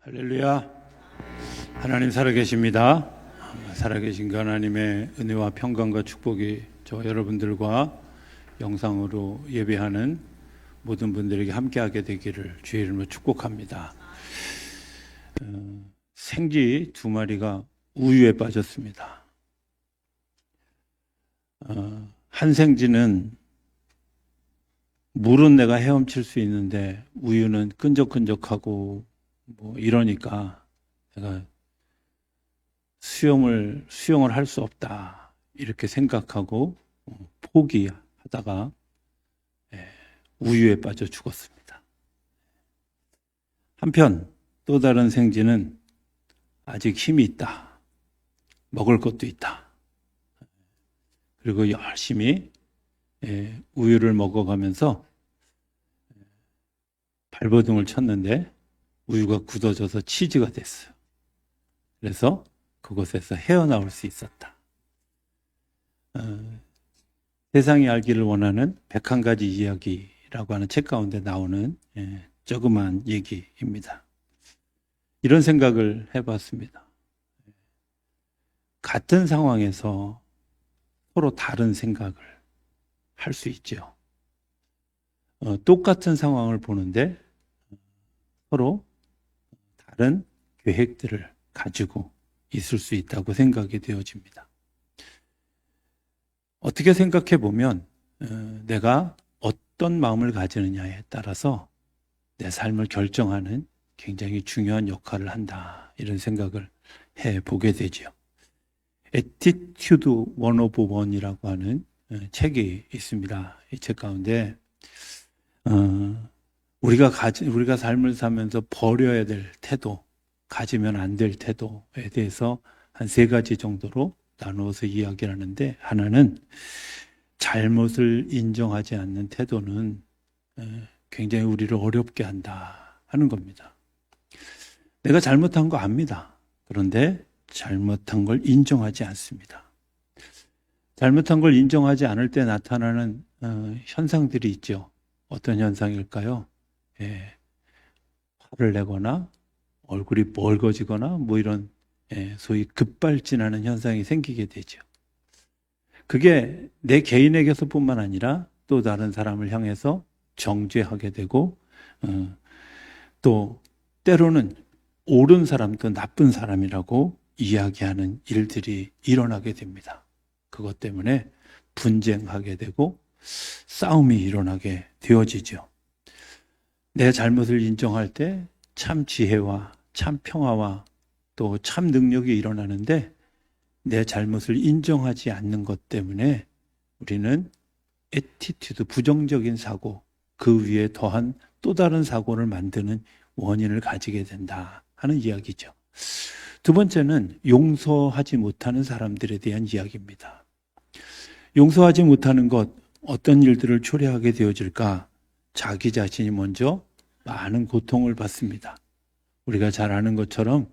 할렐루야. 하나님 살아계십니다. 살아계신 그 하나님의 은혜와 평강과 축복이 저 여러분들과 영상으로 예배하는 모든 분들에게 함께하게 되기를 주의 이름으로 축복합니다. 생쥐 2마리가 우유에 빠졌습니다. 한 생쥐는 물은 내가 헤엄칠 수 있는데 우유는 끈적끈적하고 이러니까 내가 수영을 할 수 없다 이렇게 생각하고 포기하다가 우유에 빠져 죽었습니다. 한편 또 다른 생쥐는 아직 힘이 있다, 먹을 것도 있다, 그리고 열심히 우유를 먹어가면서 발버둥을 쳤는데 우유가 굳어져서 치즈가 됐어요. 그래서 그곳에서 헤어나올 수 있었다. 세상이 알기를 원하는 101가지 이야기라고 하는 책 가운데 나오는 조그만 얘기입니다. 이런 생각을 해봤습니다. 같은 상황에서 서로 다른 생각을 할 수 있죠. 똑같은 상황을 보는데 서로 다른 계획들을 가지고 있을 수 있다고 생각이 되어집니다. 어떻게 생각해 보면 내가 어떤 마음을 가지느냐에 따라서 내 삶을 결정하는 굉장히 중요한 역할을 한다, 이런 생각을 해보게 되죠. Attitude 101이라고 하는 책이 있습니다. 이 책 가운데 우리가 삶을 살면서 버려야 될 태도, 가지면 안 될 태도에 대해서 한 3가지 정도로 나누어서 이야기를 하는데, 하나는 잘못을 인정하지 않는 태도는 굉장히 우리를 어렵게 한다 하는 겁니다. 내가 잘못한 거 압니다. 그런데 잘못한 걸 인정하지 않습니다. 잘못한 걸 인정하지 않을 때 나타나는 현상들이 있죠. 어떤 현상일까요? 화를 내거나 얼굴이 뻘거지거나 이런 소위 급발진하는 현상이 생기게 되죠. 그게 내 개인에게서뿐만 아니라 또 다른 사람을 향해서 정죄하게 되고 또 때로는 옳은 사람도 나쁜 사람이라고 이야기하는 일들이 일어나게 됩니다. 그것 때문에 분쟁하게 되고 싸움이 일어나게 되어지죠. 내 잘못을 인정할 때 참 지혜와 참 평화와 또 참 능력이 일어나는데, 내 잘못을 인정하지 않는 것 때문에 우리는 애티튜드, 부정적인 사고, 그 위에 더한 또 다른 사고를 만드는 원인을 가지게 된다 하는 이야기죠. 2번째는 용서하지 못하는 사람들에 대한 이야기입니다. 용서하지 못하는 것, 어떤 일들을 초래하게 되어질까? 자기 자신이 먼저 많은 고통을 받습니다. 우리가 잘 아는 것처럼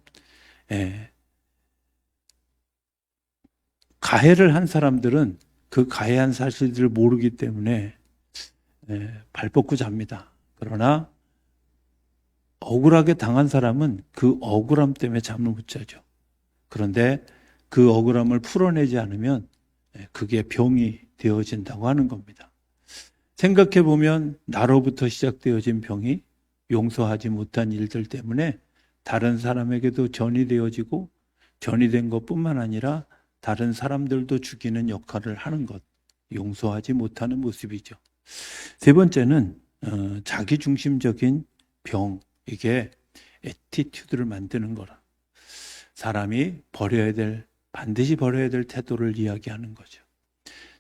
가해를 한 사람들은 그 가해한 사실들을 모르기 때문에 발 뻗고 잡니다. 그러나 억울하게 당한 사람은 그 억울함 때문에 잠을 못 자죠. 그런데 그 억울함을 풀어내지 않으면 그게 병이 되어진다고 하는 겁니다. 생각해 보면 나로부터 시작되어진 병이 용서하지 못한 일들 때문에 다른 사람에게도 전이 되어지고, 전이 된 것뿐만 아니라 다른 사람들도 죽이는 역할을 하는 것, 용서하지 못하는 모습이죠. 3번째는 자기중심적인 병, 이게 애티튜드를 만드는 거라. 사람이 반드시 버려야 될 태도를 이야기하는 거죠.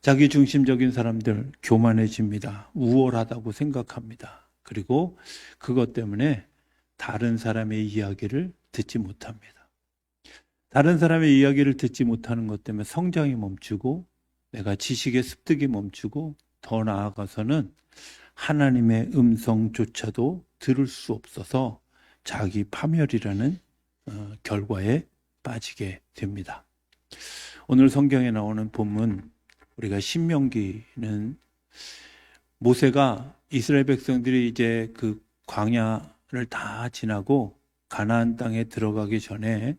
자기중심적인 사람들 교만해집니다. 우월하다고 생각합니다. 그리고 그것 때문에 다른 사람의 이야기를 듣지 못합니다. 다른 사람의 이야기를 듣지 못하는 것 때문에 성장이 멈추고, 내가 지식의 습득이 멈추고, 더 나아가서는 하나님의 음성조차도 들을 수 없어서 자기 파멸이라는 결과에 빠지게 됩니다. 오늘 성경에 나오는 본문, 우리가 신명기는 모세가 이스라엘 백성들이 이제 그 광야를 다 지나고 가나안 땅에 들어가기 전에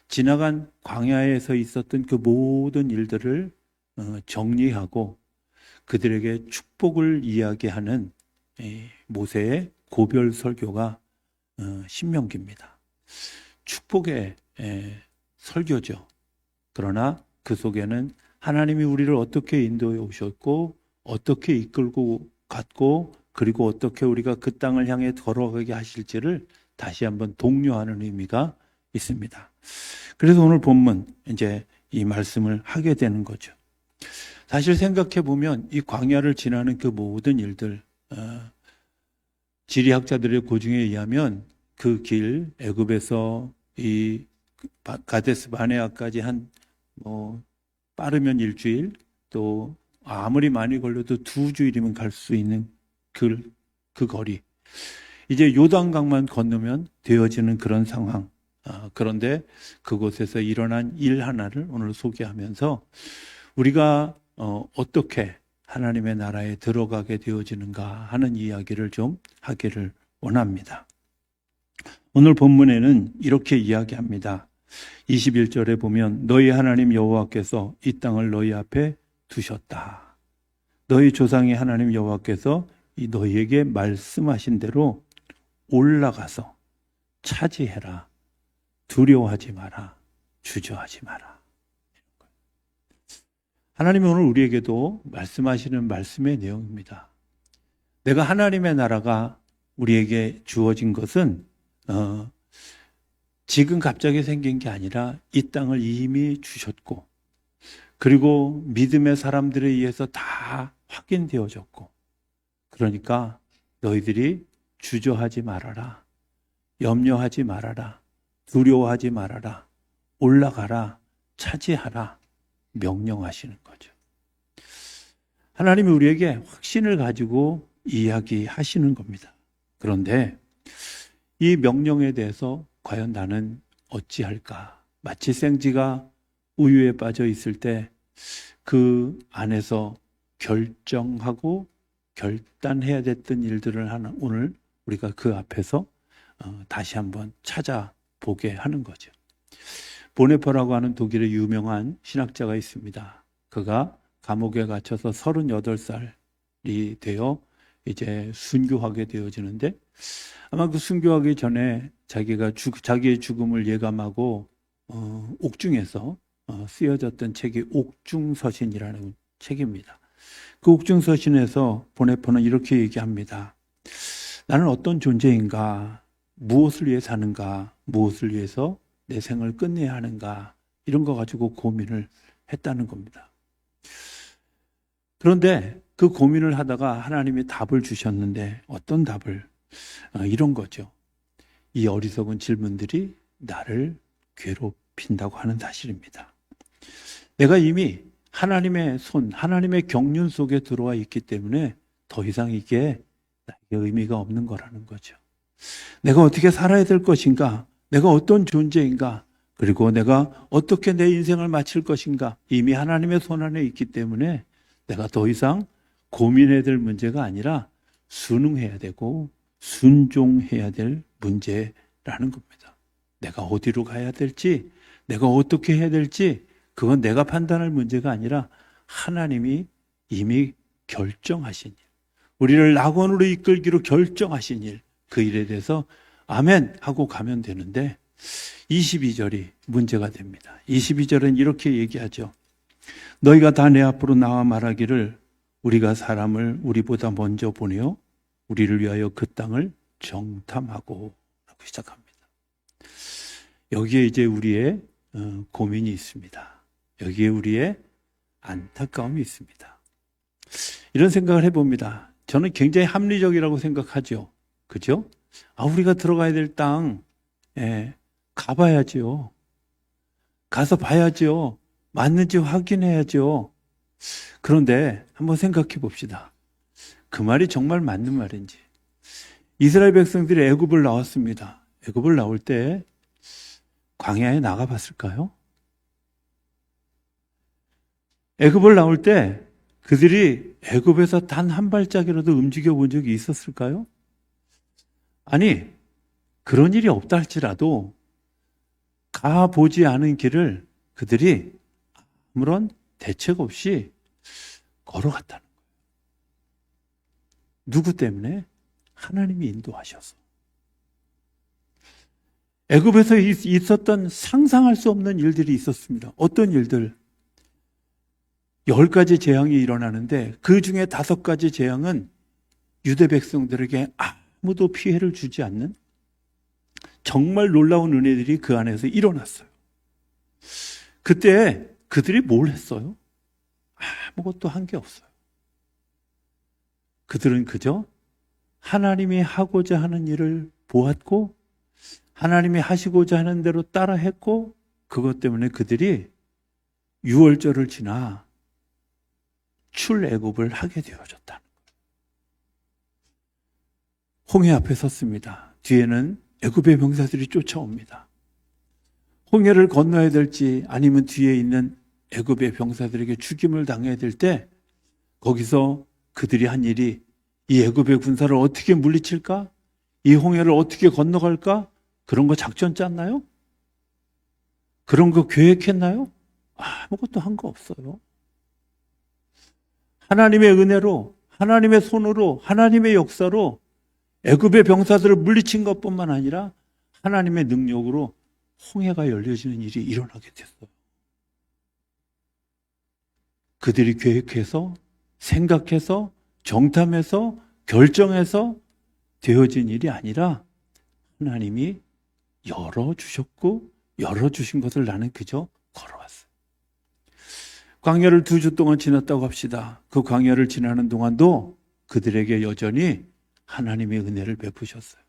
지나간 광야에서 있었던 그 모든 일들을 정리하고 그들에게 축복을 이야기하는 모세의 고별 설교가 신명기입니다. 축복의 설교죠. 그러나 그 속에는 하나님이 우리를 어떻게 인도해 오셨고 어떻게 이끌고 갔고 그리고 어떻게 우리가 그 땅을 향해 걸어가게 하실지를 다시 한번 독려하는 의미가 있습니다. 그래서 오늘 본문 이제 이 말씀을 하게 되는 거죠. 사실 생각해 보면 이 광야를 지나는 그 모든 일들, 지리학자들의 고증에 의하면 그 길 애굽에서 이 가데스 바네아까지 빠르면 일주일, 또 아무리 많이 걸려도 2주일이면 갈 수 있는 그 거리. 이제 요단강만 건너면 되어지는 그런 상황. 그런데 그곳에서 일어난 일 하나를 오늘 소개하면서 우리가 어떻게 하나님의 나라에 들어가게 되어지는가 하는 이야기를 좀 하기를 원합니다. 오늘 본문에는 이렇게 이야기합니다. 21절에 보면 너희 하나님 여호와께서 이 땅을 너희 앞에 두셨다. 너희 조상의 하나님 여호와께서 이 너희에게 말씀하신 대로 올라가서 차지해라. 두려워하지 마라. 주저하지 마라. 하나님이 오늘 우리에게도 말씀하시는 말씀의 내용입니다. 내가 하나님의 나라가 우리에게 주어진 것은 지금 갑자기 생긴 게 아니라 이 땅을 이미 주셨고 그리고 믿음의 사람들에 의해서 다 확인되어졌고 그러니까 너희들이 주저하지 말아라. 염려하지 말아라. 두려워하지 말아라. 올라가라. 차지하라. 명령하시는 거죠. 하나님이 우리에게 확신을 가지고 이야기하시는 겁니다. 그런데 이 명령에 대해서 과연 나는 어찌할까? 마치 생쥐가 우유에 빠져 있을 때 그 안에서 결정하고 결단해야 됐던 일들을 오늘 우리가 그 앞에서 다시 한번 찾아보게 하는 거죠. 보네퍼라고 하는 독일의 유명한 신학자가 있습니다. 그가 감옥에 갇혀서 38살이 되어 이제 순교하게 되어지는데 아마 그 순교하기 전에 자기의 죽음을 예감하고 옥중에서 쓰여졌던 책이 옥중서신이라는 책입니다. 그 옥중서신에서 보네퍼는 이렇게 얘기합니다. 나는 어떤 존재인가? 무엇을 위해 사는가? 무엇을 위해서 내 생을 끝내야 하는가? 이런 거 가지고 고민을 했다는 겁니다. 그런데 그 고민을 하다가 하나님이 답을 주셨는데 어떤 답을? 이런 거죠. 이 어리석은 질문들이 나를 괴롭힌다고 하는 사실입니다. 내가 이미 하나님의 손, 하나님의 경륜 속에 들어와 있기 때문에 더 이상 이게 나에게 의미가 없는 거라는 거죠. 내가 어떻게 살아야 될 것인가? 내가 어떤 존재인가? 그리고 내가 어떻게 내 인생을 마칠 것인가? 이미 하나님의 손 안에 있기 때문에 내가 더 이상 고민해야 될 문제가 아니라 순응해야 되고 순종해야 될 문제라는 겁니다. 내가 어디로 가야 될지, 내가 어떻게 해야 될지 그건 내가 판단할 문제가 아니라 하나님이 이미 결정하신 일, 우리를 낙원으로 이끌기로 결정하신 일, 그 일에 대해서 아멘 하고 가면 되는데 22절이 문제가 됩니다. 22절은 이렇게 얘기하죠. 너희가 다 내 앞으로 나와 말하기를 우리가 사람을 우리보다 먼저 보내어 우리를 위하여 그 땅을 정탐하고 라고 시작합니다. 여기에 이제 우리의 고민이 있습니다. 여기에 우리의 안타까움이 있습니다. 이런 생각을 해봅니다. 저는 굉장히 합리적이라고 생각하죠. 그죠? 우리가 들어가야 될 땅, 가봐야죠. 가서 봐야죠. 맞는지 확인해야죠. 그런데 한번 생각해 봅시다. 그 말이 정말 맞는 말인지. 이스라엘 백성들이 애굽을 나왔습니다. 애굽을 나올 때 광야에 나가봤을까요? 애굽을 나올 때 그들이 애굽에서 단 한 발짝이라도 움직여 본 적이 있었을까요? 아니, 그런 일이 없다 할지라도 가보지 않은 길을 그들이 아무런 대책 없이 걸어갔다는 거예요. 누구 때문에? 하나님이 인도하셔서. 애굽에서 있었던 상상할 수 없는 일들이 있었습니다. 어떤 일들? 10가지 재앙이 일어나는데 그 중에 5가지 재앙은 유대 백성들에게 아무도 피해를 주지 않는 정말 놀라운 은혜들이 그 안에서 일어났어요. 그때 그들이 뭘 했어요? 아무것도 한 게 없어요. 그들은 그저 하나님이 하고자 하는 일을 보았고 하나님이 하시고자 하는 대로 따라 했고 그것 때문에 그들이 유월절을 지나 출애굽을 하게 되어졌다는 거예요. 홍해 앞에 섰습니다. 뒤에는 애굽의 병사들이 쫓아옵니다. 홍해를 건너야 될지 아니면 뒤에 있는 애굽의 병사들에게 죽임을 당해야 될 때 거기서 그들이 한 일이 이 애굽의 군사를 어떻게 물리칠까? 이 홍해를 어떻게 건너갈까? 그런 거 작전 짰나요? 그런 거 계획했나요? 아무것도 한 거 없어요. 하나님의 은혜로, 하나님의 손으로, 하나님의 역사로 애굽의 병사들을 물리친 것뿐만 아니라 하나님의 능력으로 홍해가 열려지는 일이 일어나게 됐어요. 그들이 계획해서, 생각해서, 정탐해서, 결정해서 되어진 일이 아니라 하나님이 열어주셨고 열어주신 것을 나는 그저 걸어왔어요. 광야를 2주 동안 지났다고 합시다. 그 광야를 지나는 동안도 그들에게 여전히 하나님의 은혜를 베푸셨어요.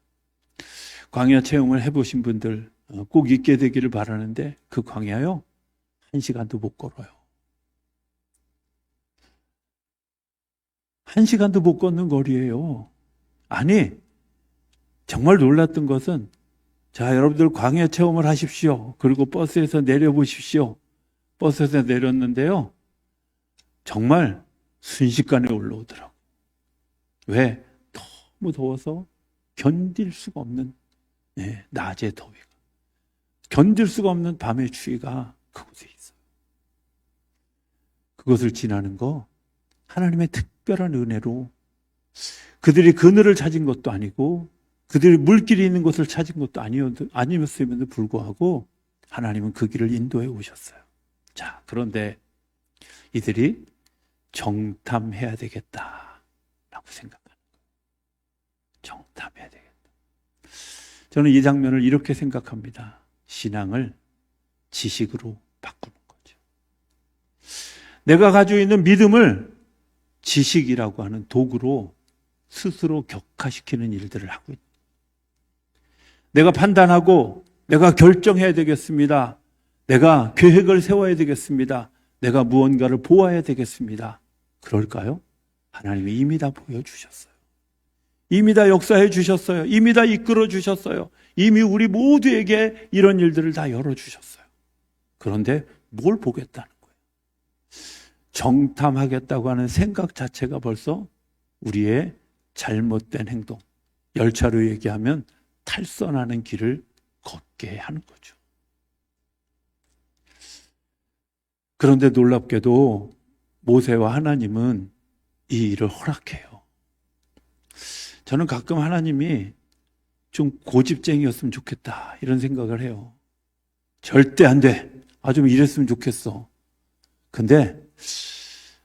광야 체험을 해보신 분들 꼭 있게 되기를 바라는데 그 광야요 1시간도 못 걸어요. 1시간도 못 걷는 거리예요. 아니 정말 놀랐던 것은 자 여러분들 광야 체험을 하십시오. 그리고 버스에서 내려보십시오. 버스에서 내렸는데요 정말 순식간에 올라오더라고요. 왜? 너무 더워서 견딜 수가 없는 낮의 더위가, 견딜 수가 없는 밤의 추위가 그곳에 있어요. 그것을 지나는 거 하나님의 특별한 은혜로 그들이 그늘을 찾은 것도 아니고 그들이 물길이 있는 곳을 찾은 것도 아니었음에도 불구하고 하나님은 그 길을 인도해 오셨어요. 자, 그런데 이들이 정탐해야 되겠다라고 생각하는 거예요. 정탐해야 되겠다. 저는 이 장면을 이렇게 생각합니다. 신앙을 지식으로 바꾸는 거죠. 내가 가지고 있는 믿음을 지식이라고 하는 도구로 스스로 격화시키는 일들을 하고 있다. 내가 판단하고 내가 결정해야 되겠습니다. 내가 계획을 세워야 되겠습니다. 내가 무언가를 보아야 되겠습니다. 그럴까요? 하나님이 이미 다 보여주셨어요. 이미 다 역사해 주셨어요. 이미 다 이끌어 주셨어요. 이미 우리 모두에게 이런 일들을 다 열어주셨어요. 그런데 뭘 보겠다는 거예요? 정탐하겠다고 하는 생각 자체가 벌써 우리의 잘못된 행동, 열차로 얘기하면 탈선하는 길을 걷게 하는 거죠. 그런데 놀랍게도 모세와 하나님은 이 일을 허락해요. 저는 가끔 하나님이 좀 고집쟁이였으면 좋겠다 이런 생각을 해요. 절대 안 돼. 좀 이랬으면 좋겠어. 근데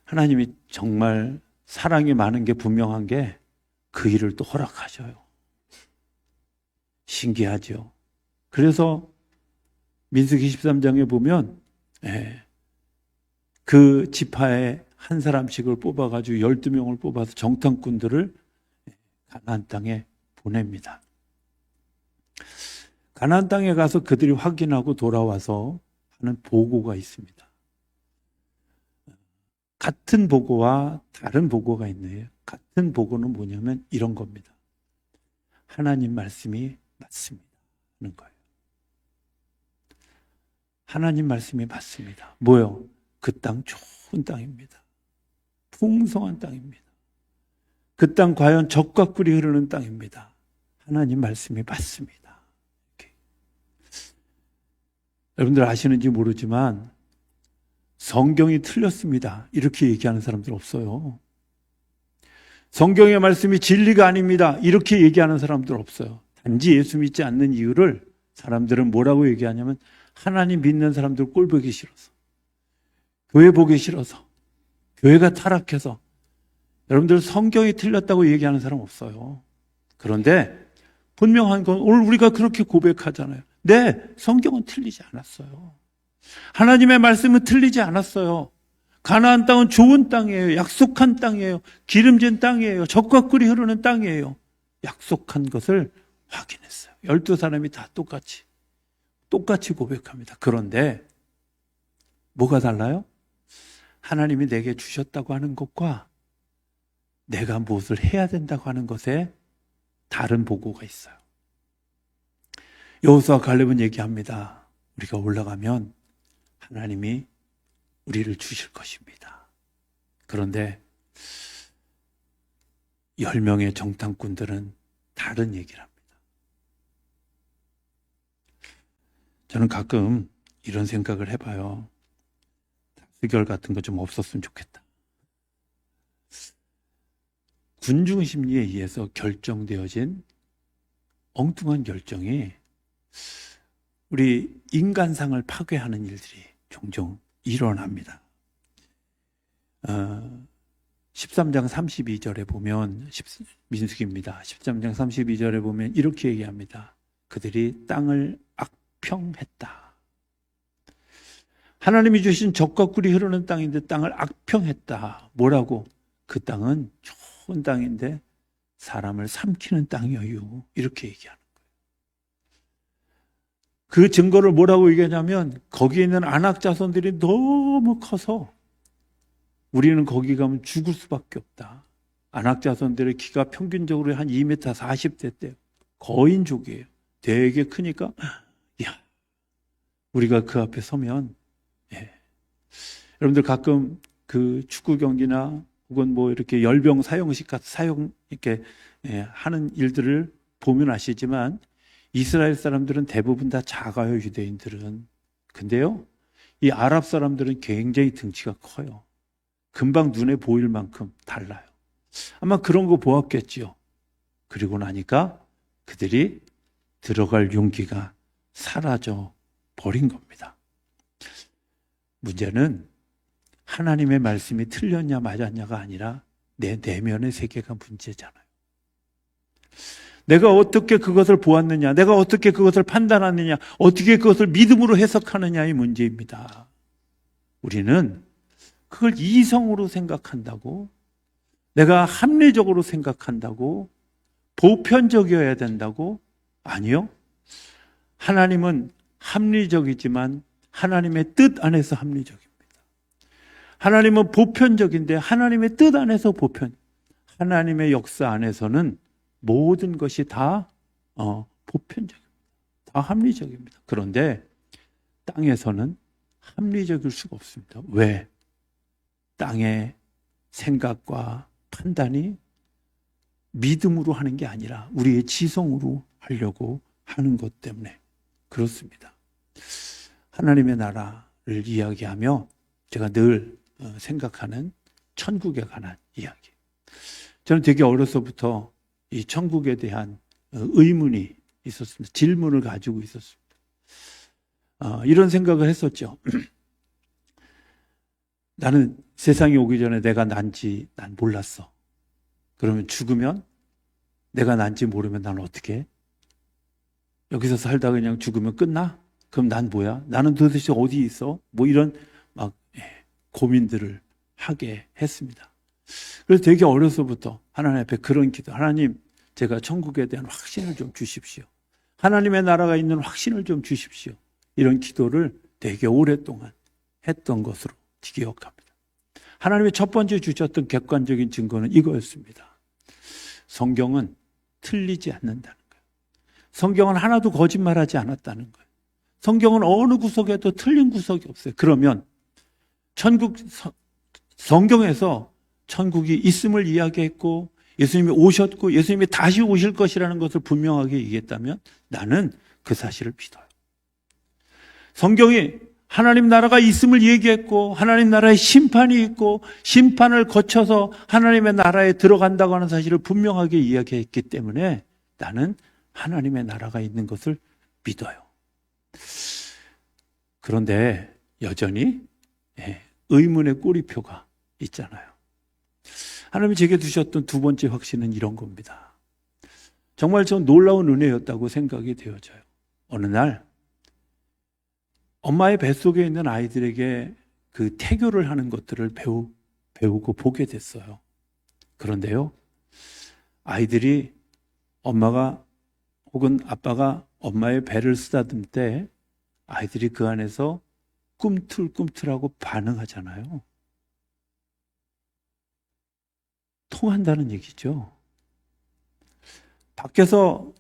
하나님이 정말 사랑이 많은 게 분명한 게 그 일을 또 허락하셔요. 신기하죠. 그래서 민수기 13장에 보면 그 지파에 한 사람씩을 뽑아가지고 12명을 뽑아서 정탐꾼들을 가나안 땅에 보냅니다. 가나안 땅에 가서 그들이 확인하고 돌아와서 하는 보고가 있습니다. 같은 보고와 다른 보고가 있네요. 같은 보고는 뭐냐면 이런 겁니다. 하나님 말씀이 맞습니다 하는 거예요. 하나님 말씀이 맞습니다. 뭐요? 그 땅 좋은 땅입니다. 풍성한 땅입니다. 그 땅 과연 젖과 꿀이 흐르는 땅입니다. 하나님 말씀이 맞습니다 여러분들 아시는지 모르지만 성경이 틀렸습니다, 이렇게 얘기하는 사람들 없어요. 성경의 말씀이 진리가 아닙니다, 이렇게 얘기하는 사람들 없어요. 단지 예수 믿지 않는 이유를 사람들은 뭐라고 얘기하냐면 하나님 믿는 사람들 꼴 보기 싫어서, 교회 보기 싫어서, 교회가 타락해서. 여러분들 성경이 틀렸다고 얘기하는 사람 없어요. 그런데 분명한 건 오늘 우리가 그렇게 고백하잖아요. 네, 성경은 틀리지 않았어요. 하나님의 말씀은 틀리지 않았어요. 가나안 땅은 좋은 땅이에요. 약속한 땅이에요. 기름진 땅이에요. 젖과 꿀이 흐르는 땅이에요. 약속한 것을 확인했어요. 12사람이 다 똑같이 고백합니다. 그런데 뭐가 달라요? 하나님이 내게 주셨다고 하는 것과 내가 무엇을 해야 된다고 하는 것에 다른 보고가 있어요. 여호수아 갈렙은 얘기합니다. 우리가 올라가면 하나님이 우리를 주실 것입니다. 그런데 10명의 정탐꾼들은 다른 얘기를 합니다. 저는 가끔 이런 생각을 해봐요. 다수결 같은 거 좀 없었으면 좋겠다. 군중 심리에 의해서 결정되어진 엉뚱한 결정이 우리 인간상을 파괴하는 일들이 종종 일어납니다. 13장 32절에 보면, 민수기입니다. 13장 32절에 보면 이렇게 얘기합니다. 그들이 땅을 악평했다. 하나님이 주신 젖과 꿀이 흐르는 땅인데 땅을 악평했다. 뭐라고? 그 땅은 좋은 땅인데 사람을 삼키는 땅이에요. 이렇게 얘기하는 거예요. 그 증거를 뭐라고 얘기하냐면 거기에 있는 아낙 자손들이 너무 커서 우리는 거기 가면 죽을 수밖에 없다. 아낙 자손들의 키가 평균적으로 한 2m 40대 때 거인족이에요. 되게 크니까 야, 우리가 그 앞에 서면 여러분들 가끔 그 축구 경기나 혹은 뭐 이렇게 열병 사형식 같은 이렇게 하는 일들을 보면 아시지만 이스라엘 사람들은 대부분 다 작아요, 유대인들은. 근데요, 이 아랍 사람들은 굉장히 등치가 커요. 금방 눈에 보일 만큼 달라요. 아마 그런 거 보았겠지요. 그리고 나니까 그들이 들어갈 용기가 사라져 버린 겁니다. 문제는 하나님의 말씀이 틀렸냐 맞았냐가 아니라 내 내면의 세계가 문제잖아요. 내가 어떻게 그것을 보았느냐, 내가 어떻게 그것을 판단하느냐, 어떻게 그것을 믿음으로 해석하느냐의 문제입니다. 우리는 그걸 이성으로 생각한다고, 내가 합리적으로 생각한다고, 보편적이어야 된다고? 아니요. 하나님은 합리적이지만 하나님의 뜻 안에서 합리적입니다. 하나님은 보편적인데 하나님의 뜻 안에서 보편. 하나님의 역사 안에서는 모든 것이 다 보편적입니다. 다 합리적입니다. 그런데 땅에서는 합리적일 수가 없습니다. 왜? 땅의 생각과 판단이 믿음으로 하는 게 아니라 우리의 지성으로 하려고 하는 것 때문에 그렇습니다. 하나님의 나라를 이야기하며 제가 늘 생각하는 천국에 관한 이야기. 저는 되게 어려서부터 이 천국에 대한 의문이 있었습니다. 질문을 가지고 있었습니다. 이런 생각을 했었죠. 나는 세상에 오기 전에 내가 난지 난 몰랐어. 그러면 죽으면 내가 난지 모르면 난 어떻게 해? 여기서 살다가 그냥 죽으면 끝나? 그럼 난 뭐야? 나는 도대체 어디 있어? 뭐 이런 막 고민들을 하게 했습니다. 그래서 되게 어려서부터 하나님 앞에 그런 기도, 하나님 제가 천국에 대한 확신을 좀 주십시오. 하나님의 나라가 있는 확신을 좀 주십시오. 이런 기도를 되게 오랫동안 했던 것으로 기억합니다. 하나님의 첫 번째 주셨던 객관적인 증거는 이거였습니다. 성경은 틀리지 않는다는 거예요. 성경은 하나도 거짓말하지 않았다는 거예요. 성경은 어느 구석에도 틀린 구석이 없어요. 그러면 성경에서 천국이 있음을 이야기했고 예수님이 오셨고 예수님이 다시 오실 것이라는 것을 분명하게 얘기했다면 나는 그 사실을 믿어요. 성경이 하나님 나라가 있음을 얘기했고 하나님 나라의 심판이 있고 심판을 거쳐서 하나님의 나라에 들어간다고 하는 사실을 분명하게 이야기했기 때문에 나는 하나님의 나라가 있는 것을 믿어요. 그런데 여전히 의문의 꼬리표가 있잖아요. 하나님이 제게 주셨던 두 번째 확신은 이런 겁니다. 정말 저 놀라운 은혜였다고 생각이 되어져요. 어느 날 엄마의 뱃속에 있는 아이들에게 그 태교를 하는 것들을 배우고 보게 됐어요. 그런데요, 아이들이 엄마가 혹은 아빠가 엄마의 배를 쓰다듬을 때 아이들이 그 안에서 꿈틀꿈틀하고 반응하잖아요. 통한다는 얘기죠. 밖에서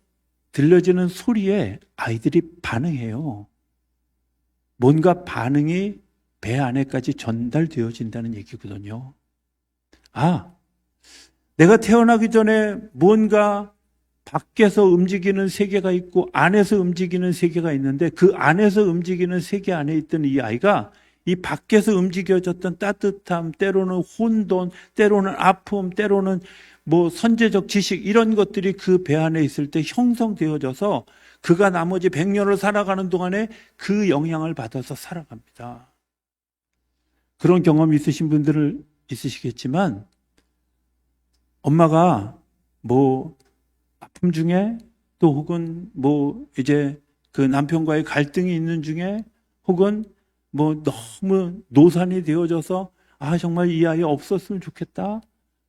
들려지는 소리에 아이들이 반응해요. 뭔가 반응이 배 안에까지 전달되어진다는 얘기거든요. 아, 내가 태어나기 전에 뭔가 밖에서 움직이는 세계가 있고 안에서 움직이는 세계가 있는데 그 안에서 움직이는 세계 안에 있던 이 아이가 이 밖에서 움직여졌던 따뜻함, 때로는 혼돈, 때로는 아픔, 때로는 뭐 선제적 지식 이런 것들이 그 배 안에 있을 때 형성되어져서 그가 나머지 100년을 살아가는 동안에 그 영향을 받아서 살아갑니다. 그런 경험이 있으신 분들은 있으시겠지만 엄마가 뭐 아픔 중에 또 혹은 뭐 이제 그 남편과의 갈등이 있는 중에 혹은 뭐 너무 노산이 되어져서 아 정말 이 아이 없었으면 좋겠다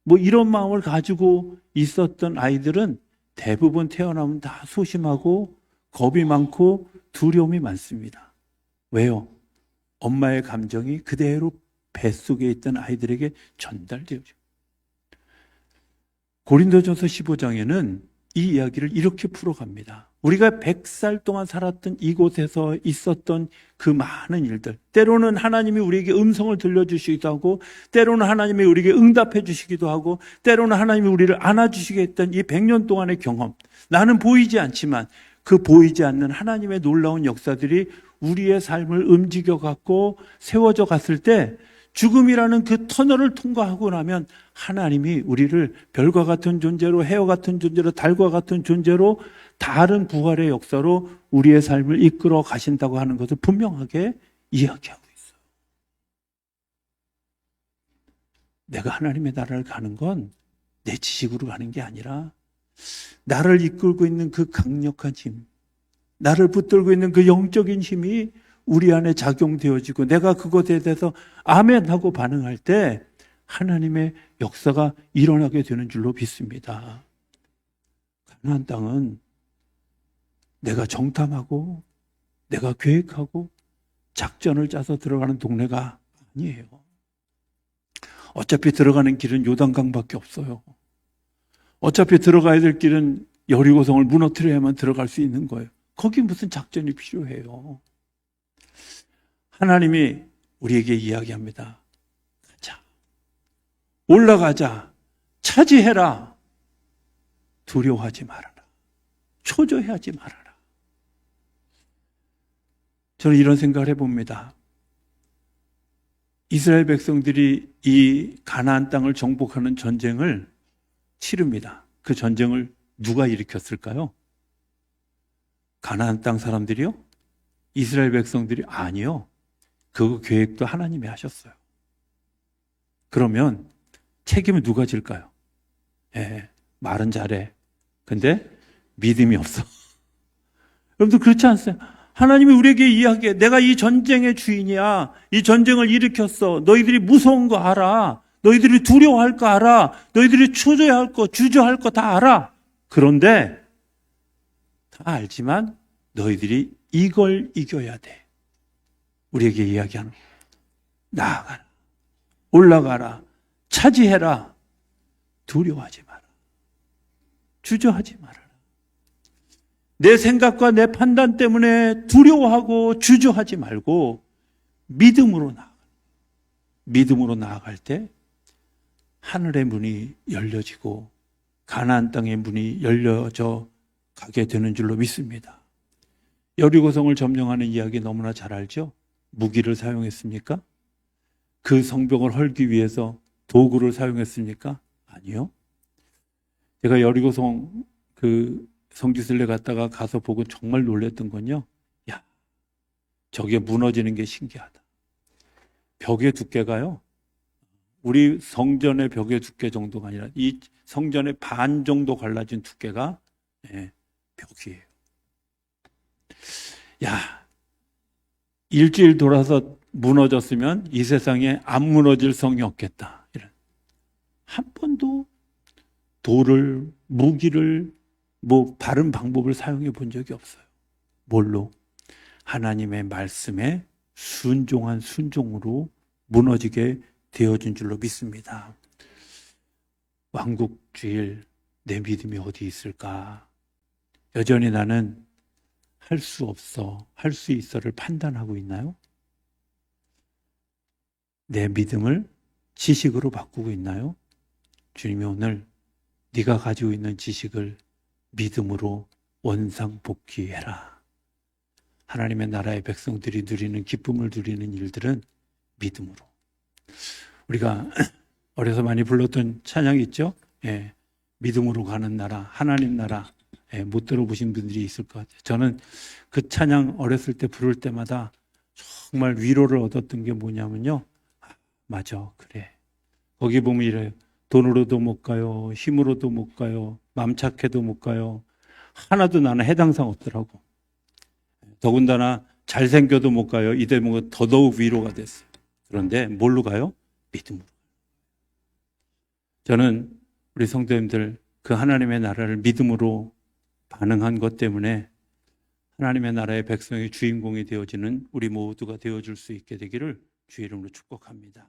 뭐 이런 마음을 가지고 있었던 아이들은 대부분 태어나면 다 소심하고 겁이 많고 두려움이 많습니다. 왜요? 엄마의 감정이 그대로 뱃속에 있던 아이들에게 전달되어져. 고린도전서 15장에는 이 이야기를 이렇게 풀어갑니다. 우리가 100살 동안 살았던 이곳에서 있었던 그 많은 일들, 때로는 하나님이 우리에게 음성을 들려주시기도 하고 때로는 하나님이 우리에게 응답해 주시기도 하고 때로는 하나님이 우리를 안아주시게 했던 이 100년 동안의 경험, 나는 보이지 않지만 그 보이지 않는 하나님의 놀라운 역사들이 우리의 삶을 움직여갖고 세워져 갔을 때 죽음이라는 그 터널을 통과하고 나면 하나님이 우리를 별과 같은 존재로, 해와 같은 존재로, 달과 같은 존재로 다른 부활의 역사로 우리의 삶을 이끌어 가신다고 하는 것을 분명하게 이야기하고 있어요. 내가 하나님의 나라를 가는 건 내 지식으로 가는 게 아니라 나를 이끌고 있는 그 강력한 힘, 나를 붙들고 있는 그 영적인 힘이 우리 안에 작용되어지고 내가 그것에 대해서 아멘 하고 반응할 때 하나님의 역사가 일어나게 되는 줄로 믿습니다. 가나안 땅은 내가 정탐하고 내가 계획하고 작전을 짜서 들어가는 동네가 아니에요. 어차피 들어가는 길은 요단강밖에 없어요. 어차피 들어가야 될 길은 여리고성을 무너뜨려야만 들어갈 수 있는 거예요. 거기 무슨 작전이 필요해요. 하나님이 우리에게 이야기합니다. 가자. 올라가자. 차지해라. 두려워하지 말아라. 초조해하지 말아라. 저는 이런 생각을 해봅니다. 이스라엘 백성들이 이 가나안 땅을 정복하는 전쟁을 치릅니다. 그 전쟁을 누가 일으켰을까요? 가나안 땅 사람들이요? 이스라엘 백성들이? 아니요. 그 계획도 하나님이 하셨어요. 그러면 책임을 누가 질까요? 말은 잘해. 근데 믿음이 없어. 여러분들 그렇지 않으세요? 하나님이 우리에게 이야기해. 내가 이 전쟁의 주인이야. 이 전쟁을 일으켰어. 너희들이 무서운 거 알아. 너희들이 두려워할 거 알아. 너희들이 초조해할 거, 주저할 거 다 알아. 그런데 다 알지만 너희들이 이걸 이겨야 돼. 우리에게 이야기하는 거예요. 나아가라. 올라가라. 차지해라. 두려워하지 마라. 주저하지 마라. 내 생각과 내 판단 때문에 두려워하고 주저하지 말고 믿음으로 나아가. 믿음으로 나아갈 때 하늘의 문이 열려지고 가나안 땅의 문이 열려져 가게 되는 줄로 믿습니다. 여리고성을 점령하는 이야기 너무나 잘 알죠? 무기를 사용했습니까? 그 성벽을 헐기 위해서 도구를 사용했습니까? 아니요. 제가 여리고성 그 성지순례 갔다가 가서 보고 정말 놀랬던 건요. 야, 저게 무너지는 게 신기하다. 벽의 두께가요. 우리 성전의 벽의 두께 정도가 아니라 이 성전의 반 정도 갈라진 두께가 벽이에요. 야, 일주일 돌아서 무너졌으면 이 세상에 안 무너질 성이 없겠다. 이런. 한 번도 돌을, 무기를, 바른 방법을 사용해 본 적이 없어요. 뭘로? 하나님의 말씀에 순종한 순종으로 무너지게 되어진 줄로 믿습니다. 왕국주일, 내 믿음이 어디 있을까? 여전히 나는 할 수 없어, 할 수 있어를 판단하고 있나요? 내 믿음을 지식으로 바꾸고 있나요? 주님이 오늘 네가 가지고 있는 지식을 믿음으로 원상복귀해라. 하나님의 나라의 백성들이 누리는 기쁨을 누리는 일들은 믿음으로. 우리가 어려서 많이 불렀던 찬양이 있죠? 예, 믿음으로 가는 나라, 하나님 나라. 예, 못 들어보신 분들이 있을 것 같아요. 저는 그 찬양 어렸을 때 부를 때마다 정말 위로를 얻었던 게 뭐냐면요. 맞아, 그래. 거기 보면 이래요. 돈으로도 못 가요. 힘으로도 못 가요. 맘 착해도 못 가요. 하나도 나는 해당상 없더라고. 더군다나 잘생겨도 못 가요. 이 대목은 더더욱 위로가 됐어요. 그런데 뭘로 가요? 믿음으로. 저는 우리 성도님들 그 하나님의 나라를 믿음으로 반응한 것 때문에 하나님의 나라의 백성의 주인공이 되어지는 우리 모두가 되어줄 수 있게 되기를 주의 이름으로 축복합니다.